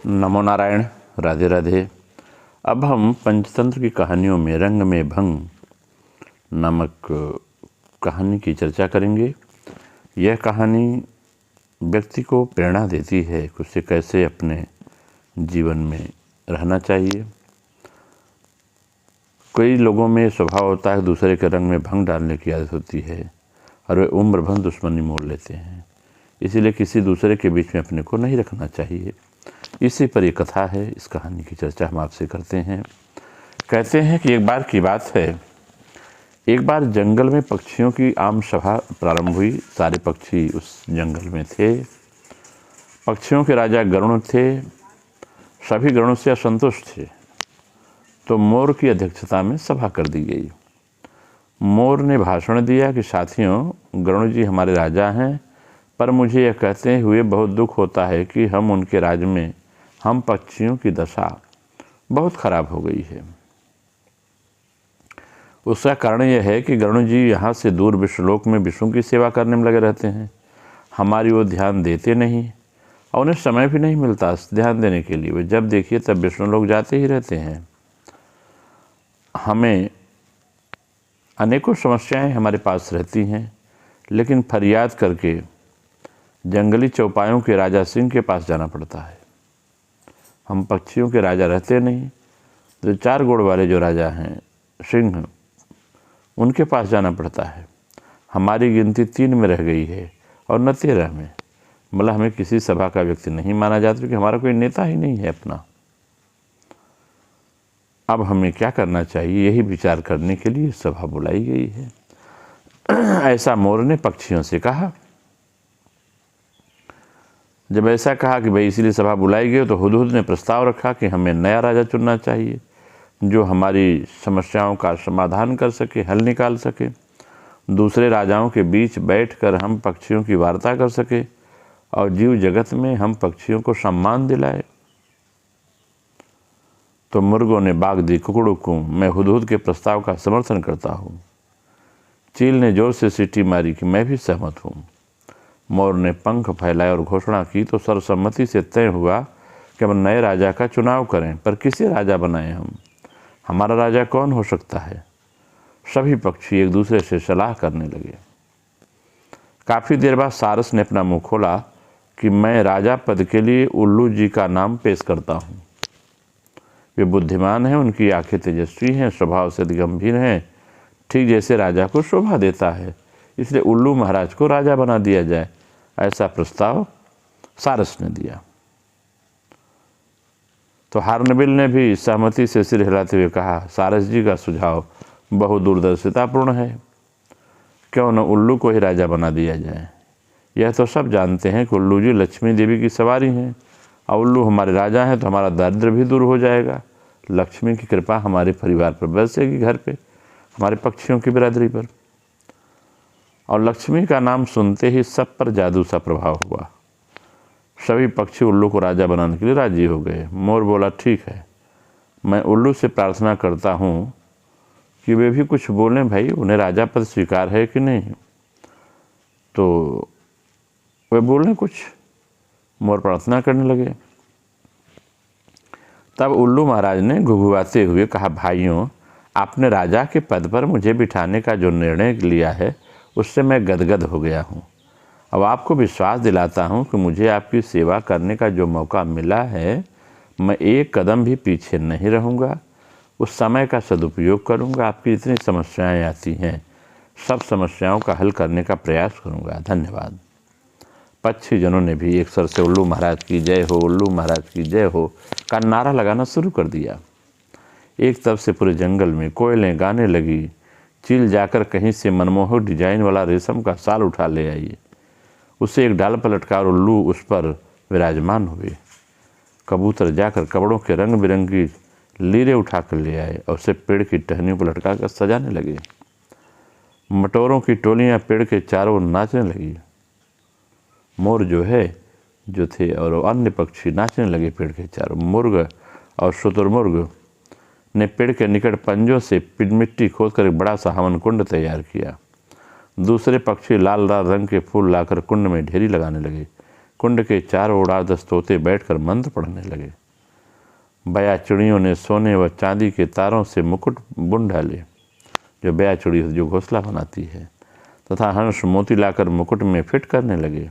नमो नारायण, राधे राधे। अब हम पंचतंत्र की कहानियों में रंग में भंग नामक कहानी की चर्चा करेंगे। यह कहानी व्यक्ति को प्रेरणा देती है कि उसे कैसे अपने जीवन में रहना चाहिए। कई लोगों में स्वभाव होता है दूसरे के रंग में भंग डालने की आदत होती है और वे उम्र भर दुश्मनी मोल लेते हैं। इसीलिए किसी दूसरे के बीच में अपने को नहीं रखना चाहिए। इसी पर एक कथा है, इस कहानी की चर्चा हम आपसे करते हैं। कहते हैं कि एक बार की बात है, एक बार जंगल में पक्षियों की आम सभा प्रारंभ हुई। सारे पक्षी उस जंगल में थे। पक्षियों के राजा गरुड़ थे। सभी गरुड़ से असंतुष्ट थे, तो मोर की अध्यक्षता में सभा कर दी गई। मोर ने भाषण दिया कि साथियों, गरुड़ जी हमारे राजा हैं, पर मुझे यह कहते हुए बहुत दुख होता है कि हम उनके राज्य में हम पक्षियों की दशा बहुत खराब हो गई है। उसका कारण यह है कि गरुड़ जी यहाँ से दूर विश्वलोक में विष्णु की सेवा करने में लगे रहते हैं। हमारी वो ध्यान देते नहीं और उन्हें समय भी नहीं मिलता ध्यान देने के लिए। वे जब देखिए तब विष्णु लोग जाते ही रहते हैं। हमें अनेकों समस्याएं हमारे पास रहती हैं, लेकिन फरियाद करके जंगली चौपायों के राजा सिंह के पास जाना पड़ता है। हम पक्षियों के राजा रहते नहीं, तो 4 गोड़ वाले जो राजा हैं सिंह, उनके पास जाना पड़ता है। हमारी गिनती 3 में रह गई है और न 13 में। मतलब हमें किसी सभा का व्यक्ति नहीं माना जाता क्योंकि हमारा कोई नेता ही नहीं है अपना। अब हमें क्या करना चाहिए, यही विचार करने के लिए सभा बुलाई गई है। ऐसा मोर ने पक्षियों से कहा। जब ऐसा कहा कि भाई इसीलिए सभा बुलाई गई, तो हुदहुद ने प्रस्ताव रखा कि हमें नया राजा चुनना चाहिए जो हमारी समस्याओं का समाधान कर सके, हल निकाल सके। दूसरे राजाओं के बीच बैठकर हम पक्षियों की वार्ता कर सके और जीव जगत में हम पक्षियों को सम्मान दिलाए। तो मुर्गों ने बाग दी कुकड़ों को, मैं हुदहुद के प्रस्ताव का समर्थन करता हूँ। चील ने जोर से सीटी मारी कि मैं भी सहमत हूँ। मोर ने पंख फैलाए और घोषणा की तो सर्वसम्मति से तय हुआ कि हम नए राजा का चुनाव करें, पर किसे राजा बनाएं हम? हमारा राजा कौन हो सकता है? सभी पक्षी एक दूसरे से सलाह करने लगे। काफ़ी देर बाद सारस ने अपना मुंह खोला कि मैं राजा पद के लिए उल्लू जी का नाम पेश करता हूँ। वे बुद्धिमान हैं, उनकी आंखें तेजस्वी हैं, स्वभाव से गंभीर हैं, ठीक जैसे राजा को शोभा देता है। इसलिए उल्लू महाराज को राजा बना दिया जाए, ऐसा प्रस्ताव सारस ने दिया। तो हार्नबिल ने भी सहमति से सिर हिलाते हुए कहा, सारस जी का सुझाव बहुत दूरदर्शितापूर्ण है। क्यों न उल्लू को ही राजा बना दिया जाए। यह तो सब जानते हैं कि उल्लू जी लक्ष्मी देवी की सवारी हैं और उल्लू हमारे राजा हैं, तो हमारा दारिद्र्य भी दूर हो जाएगा। लक्ष्मी की कृपा हमारे परिवार पर बरसेगी, घर पे, हमारे पक्षियों की बिरादरी पर। और लक्ष्मी का नाम सुनते ही सब पर जादू सा प्रभाव हुआ। सभी पक्षी उल्लू को राजा बनाने के लिए राजी हो गए। मोर बोला, ठीक है, मैं उल्लू से प्रार्थना करता हूँ कि वे भी कुछ बोलें भाई, उन्हें राजा पद स्वीकार है कि नहीं। तो वे बोलें कुछ। मोर प्रार्थना करने लगे। तब उल्लू महाराज ने घुघुआते हुए कहा, भाइयों, आपने राजा के पद पर मुझे बिठाने का जो निर्णय लिया है उससे मैं गदगद हो गया हूँ। अब आपको विश्वास दिलाता हूँ कि मुझे आपकी सेवा करने का जो मौका मिला है, मैं एक कदम भी पीछे नहीं रहूँगा। उस समय का सदुपयोग करूँगा। आपकी जितनी समस्याएं आती हैं, सब समस्याओं का हल करने का प्रयास करूँगा। धन्यवाद। पक्षी जनों ने भी एक स्वर से उल्लू महाराज की जय हो, उल्लू महाराज की जय हो का नारा लगाना शुरू कर दिया। एक तरफ से पूरे जंगल में कोयलें गाने लगी। चील जाकर कहीं से मनमोहक डिजाइन वाला रेशम का शाल उठा ले आई। उसे एक डाल पर लटका और उल्लू उस पर विराजमान हुए। कबूतर जाकर कपड़ों के रंग बिरंगी लीरें उठा कर ले आए और उसे पेड़ की टहनियों पर लटका कर सजाने लगे। मटोरों की टोलियां पेड़ के चारों ओर नाचने लगी। मोर जो थे और अन्य पक्षी नाचने लगे पेड़ के चारों। मुर्ग और शुतुरमुर्ग ने पेड़ के निकट पंजों से मिट्टी खोदकर एक बड़ा सा हवन कुंड तैयार किया। दूसरे पक्षी लाल लाल रंग के फूल लाकर कुंड में ढेरी लगाने लगे। कुंड के चारों ओर 10 तोते बैठकर मंत्र पढ़ने लगे। बया चिड़ियों ने सोने व चांदी के तारों से मुकुट बुन डाले, जो बया चिड़ी जो घोंसला बनाती है, तथा हंस मोती लाकर मुकुट में फिट करने लगे।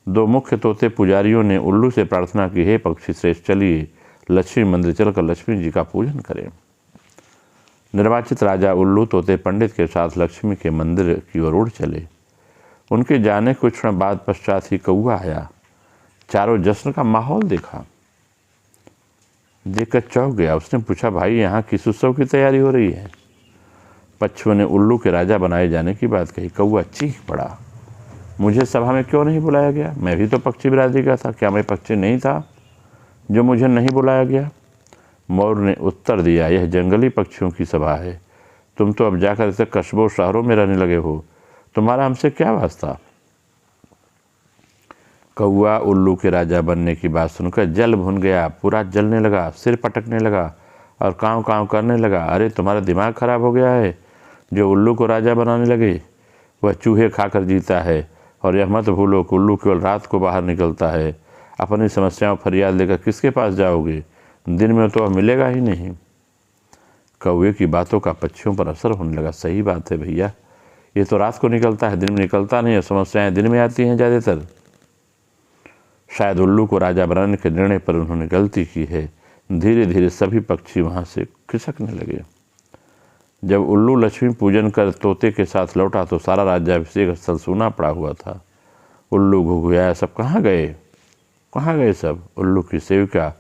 2 मुख्य तोते पुजारियों ने उल्लू से प्रार्थना की, हे पक्षी श्रेष्ठ, चलिए लक्ष्मी मंदिर चलकर लक्ष्मी जी का पूजन करें। निर्वाचित राजा उल्लू तोते पंडित के साथ लक्ष्मी के मंदिर की ओर उड़ चले। उनके जाने कुछ क्षण बाद पश्चात ही कौआ आया। चारों जश्न का माहौल देखकर चौंक गया। उसने पूछा, भाई यहाँ किस उत्सव की तैयारी हो रही है? पक्षियों ने उल्लू के राजा बनाए जाने की बात कही। कौआ चीख पड़ा, मुझे सभा में क्यों नहीं बुलाया गया? मैं भी तो पक्षी बिरादरी का था, क्या मैं पक्षी नहीं था जो मुझे नहीं बुलाया गया? मोर ने उत्तर दिया, यह जंगली पक्षियों की सभा है, तुम तो अब जाकर इसे कस्बों शहरों में रहने लगे हो, तुम्हारा हमसे क्या वास्ता? कौआ उल्लू के राजा बनने की बात सुनकर जल भुन गया, पूरा जलने लगा, सिर पटकने लगा और काँव काँव करने लगा। अरे तुम्हारा दिमाग खराब हो गया है, जो उल्लू को राजा बनाने लगे? वह चूहे खाकर जीता है, और यह मत भूलो कि उल्लू केवल रात को बाहर निकलता है। अपनी समस्याओं फरियाद लेकर किसके पास जाओगे? दिन में तो वह मिलेगा ही नहीं। कौवे की बातों का पक्षियों पर असर होने लगा। सही बात है भैया, ये तो रात को निकलता है, दिन में निकलता नहीं है, समस्याएं दिन में आती हैं ज़्यादातर। शायद उल्लू को राजा बनाने के निर्णय पर उन्होंने गलती की है। धीरे धीरे सभी पक्षी वहाँ से खिसकने लगे। जब उल्लू लक्ष्मी पूजन कर तोते के साथ लौटा तो सारा राज्याभिषेक स्थल सूना पड़ा हुआ था। उल्लू घुघुआया, सब कहाँ गए, कहाँ गए सब? उल्लू की सेविका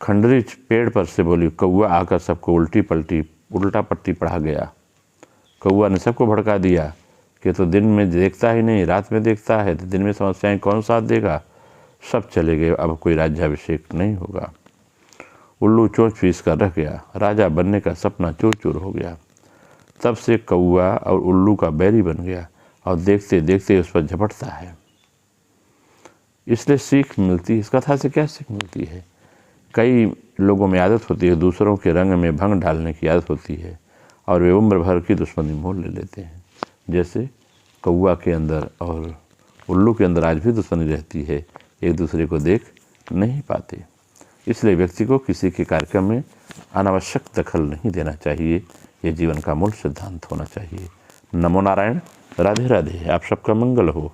खंडरी पेड़ पर से बोली। कौआ आकर सबको उल्टा पट्टी पढ़ा गया। कौआ ने सबको भड़का दिया कि तो दिन में देखता ही नहीं, रात में देखता है, तो दिन में समस्याएं कौन साथ देगा? सब चले गए, अब कोई राज्याभिषेक नहीं होगा। उल्लू चोंच फीस कर रह गया, राजा बनने का सपना चूर चूर हो गया। तब से कौआ और उल्लू का बैरी बन गया और देखते देखते उस पर झपटता है। इसलिए सीख मिलती है, इस कथा से क्या सीख मिलती है? कई लोगों में आदत होती है, दूसरों के रंग में भंग डालने की आदत होती है, और वे उम्र भर की दुश्मनी मोल ले लेते हैं। जैसे कौआ के अंदर और उल्लू के अंदर आज भी दुश्मनी रहती है, एक दूसरे को देख नहीं पाते। इसलिए व्यक्ति को किसी के कार्यक्रम में अनावश्यक दखल नहीं देना चाहिए, ये जीवन का मूल सिद्धांत होना चाहिए। नमो नारायण, राधे राधे, आप सबका मंगल हो।